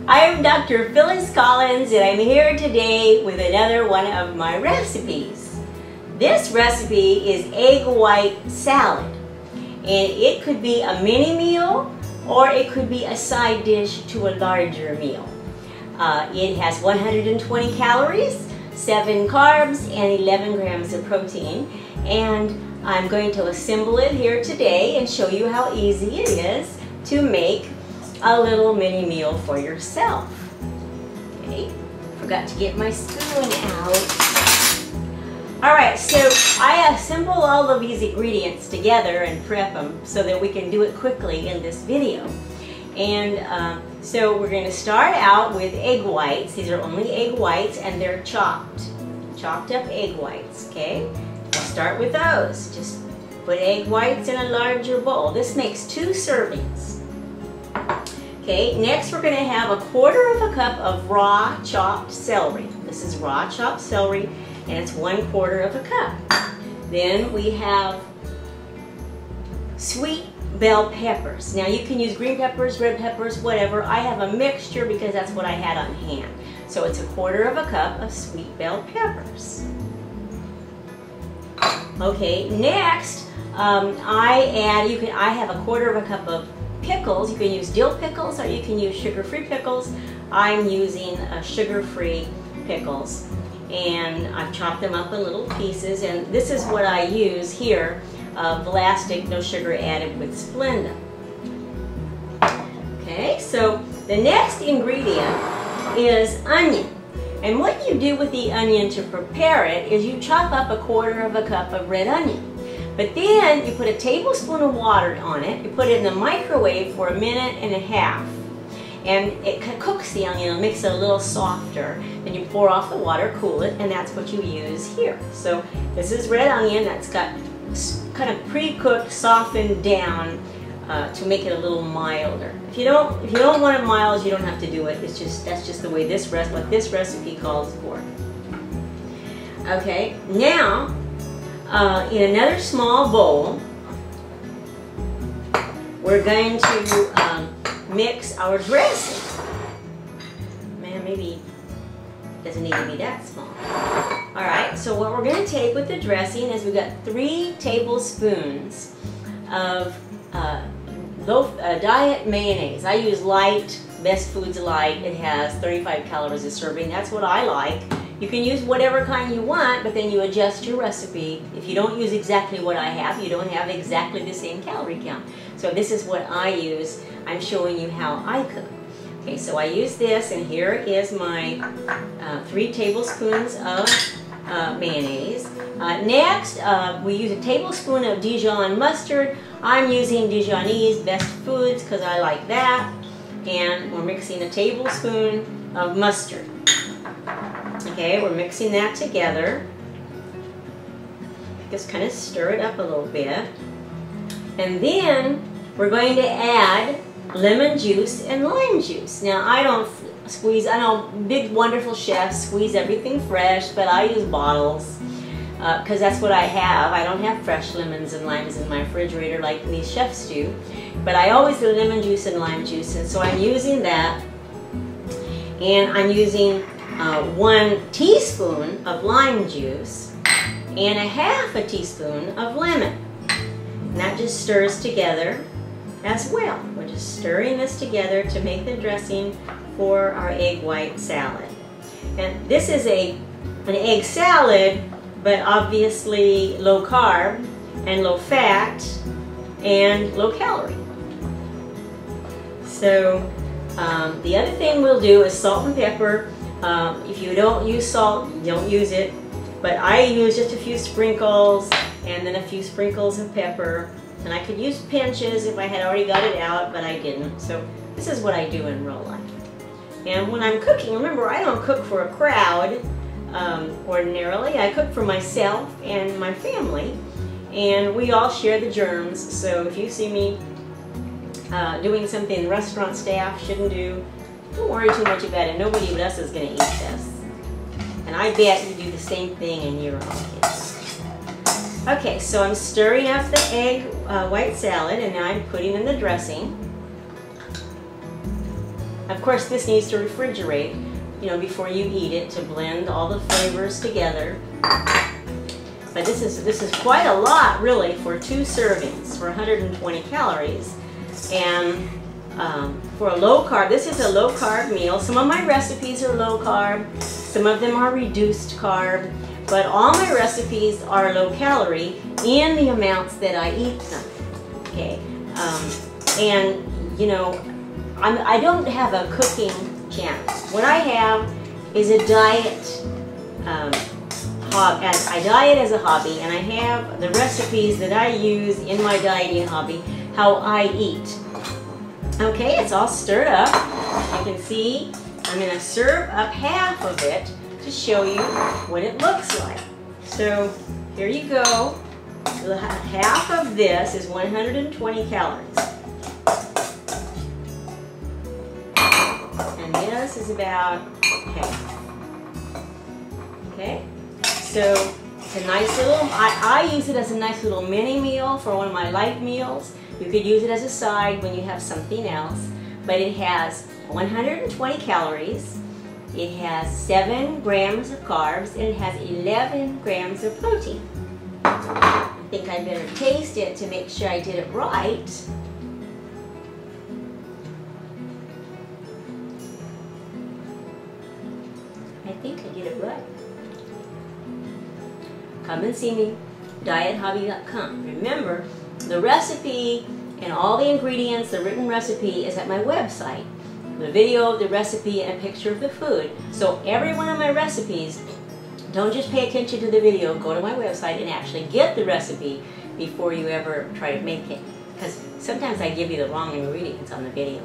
I'm Dr. Phyllis Collins, and I'm here today with another one of my recipes. This recipe is egg white salad, and it could be a mini meal or it could be a side dish to a larger meal. It has 120 calories, 7 carbs, and 11 grams of protein, and I'm going to assemble it here today and show you how easy it is to make a little mini meal for yourself. Okay, forgot to get my spoon out. Alright, so I assemble all of these ingredients together and prep them so that we can do it quickly in this video. And so we're going to start out with egg whites. These are only egg whites and they're chopped up egg whites, okay? We'll start with those. Just put egg whites in a larger bowl. This makes 2 servings. Okay, next we're going to have a 1/4 cup of raw chopped celery. This is raw chopped celery and it's 1/4 cup. Then we have sweet bell peppers. Now you can use green peppers, red peppers, whatever. I have a mixture because that's what I had on hand. So it's a 1/4 cup of sweet bell peppers. Okay, next I have a 1/4 cup of pickles. You can use dill pickles or you can use sugar-free pickles. I'm using sugar-free pickles, and I've chopped them up in little pieces, and this is what I use here, Vlasic, no sugar added with Splenda. Okay, so the next ingredient is onion, and what you do with the onion to prepare it is you chop up a 1/4 cup of red onion. But then you put a tablespoon of water on it, you put it in the microwave for 1.5 minutes, and it cooks the onion and makes it a little softer. Then you pour off the water, cool it, and that's what you use here. So this is red onion that's got kind of pre-cooked, softened down to make it a little milder. If you don't want it mild, you don't have to do it. That's just the way what this recipe calls for. Okay, now in another small bowl, we're going to mix our dressing. Man, maybe it doesn't need to be that small. Alright, so what we're going to take with the dressing is we've got 3 tablespoons of diet mayonnaise. I use light, Best Foods Light. It has 35 calories a serving. That's what I like. You can use whatever kind you want, but then you adjust your recipe. If you don't use exactly what I have, you don't have exactly the same calorie count. So this is what I use. I'm showing you how I cook. Okay, so I use this, and here is my 3 tablespoons of mayonnaise. Next, we use a tablespoon of Dijon mustard. I'm using Dijonese Best Foods because I like that. And we're mixing a tablespoon of mustard. Okay, we're mixing that together. Just kind of stir it up a little bit. And then we're going to add lemon juice and lime juice. Now I don't squeeze, I know big wonderful chefs squeeze everything fresh, but I use bottles because that's what I have. I don't have fresh lemons and limes in my refrigerator like these chefs do. But I always do lemon juice and lime juice, and so I'm using that. And I'm using 1 teaspoon of lime juice and 1/2 teaspoon of lemon. And that just stirs together as well. We're just stirring this together to make the dressing for our egg white salad. And this is an egg salad, but obviously low carb and low fat and low calorie. So the other thing we'll do is salt and pepper. If you don't use salt, don't use it. But I use just a few sprinkles and then a few sprinkles of pepper. And I could use pinches if I had already got it out, but I didn't. So this is what I do in real life. And when I'm cooking, remember, I don't cook for a crowd ordinarily. I cook for myself and my family. And we all share the germs. So if you see me doing something restaurant staff shouldn't do, don't worry too much about it. Nobody but us is going to eat this. And I bet you do the same thing in your own kitchen. Okay, so I'm stirring up the egg white salad, and now I'm putting in the dressing. Of course, this needs to refrigerate, you know, before you eat it to blend all the flavors together. But this is quite a lot, really, for 2 servings for 120 calories. And for a low carb, this is a low carb meal. Some of my recipes are low carb, some of them are reduced carb, but all my recipes are low calorie in the amounts that I eat them. Okay, and you know, I don't have a cooking channel. What I have is a diet. I diet as a hobby, and I have the recipes that I use in my dieting hobby, how I eat. Okay, it's all stirred up. You can see I'm going to serve up half of it to show you what it looks like. So here you go. Half of this is 120 calories. And this is about half. Okay? So it's a nice little, I use it as a nice little mini meal for one of my light meals. You could use it as a side when you have something else. But it has 120 calories, it has 7 grams of carbs, and it has 11 grams of protein. I think I better taste it to make sure I did it right. I think I did it right. Come and see me, diethobby.com. Remember, the recipe and all the ingredients, the written recipe, is at my website. The video, the recipe, and a picture of the food. So every one of my recipes, don't just pay attention to the video, go to my website and actually get the recipe before you ever try to make it. Because sometimes I give you the wrong ingredients on the video.